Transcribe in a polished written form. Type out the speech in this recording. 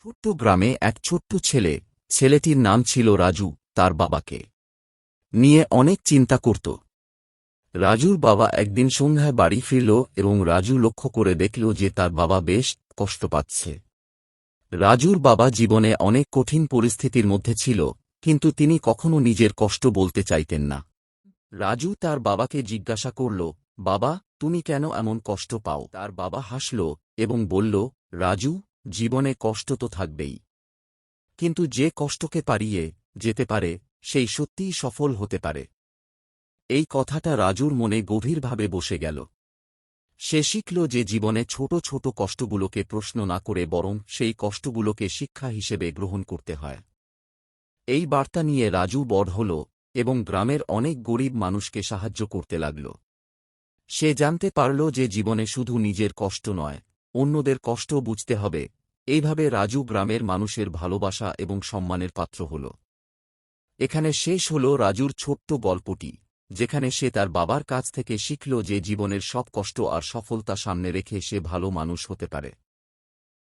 ছোট্ট গ্রামে এক ছোট্ট ছেলেটির নাম ছিল রাজু। তার বাবাকে নিয়ে অনেক চিন্তা করত। রাজুর বাবা একদিন সন্ধ্যায় বাড়ি ফিরল এবং রাজু লক্ষ্য করে দেখল যে তার বাবা বেশ কষ্ট পাচ্ছে। রাজুর বাবা জীবনে অনেক কঠিন পরিস্থিতির মধ্যে ছিল, কিন্তু তিনি কখনো নিজের কষ্ট বলতে চাইতেন না। রাজু তার বাবাকে জিজ্ঞাসা করল, বাবা, তুমি কেন এমন কষ্ট পাও? তার বাবা হাসল এবং বলল, রাজু, জীবনে কষ্ট তো থাকবেই, কিন্তু যে কষ্টকে পারিয়ে যেতে পারে সেই সত্যিই সফল হতে পারে। এই কথাটা রাজুর মনে গভীরভাবে বসে গেল। সে শিখল যে জীবনে ছোট ছোট কষ্টগুলোকে প্রশ্ন না করে বরং সেই কষ্টগুলোকে শিক্ষা হিসেবে গ্রহণ করতে হয়। এই বার্তা নিয়ে রাজু বড় হল এবং গ্রামের অনেক গরিব মানুষকে সাহায্য করতে লাগল। সে জানতে পারল যে জীবনে শুধু নিজের কষ্ট নয়, অন্যদের কষ্টও বুঝতে হবে। এইভাবে রাজু গ্রামের মানুষের ভালোবাসা এবং সম্মানের পাত্র হল। এখানে শেষ হল রাজুর ছোট্ট গল্পটি, যেখানে সে তার বাবার কাছ থেকে শিখল যে জীবনের সব কষ্ট আর সফলতা সামনে রেখে সে ভালো মানুষ হতে পারে।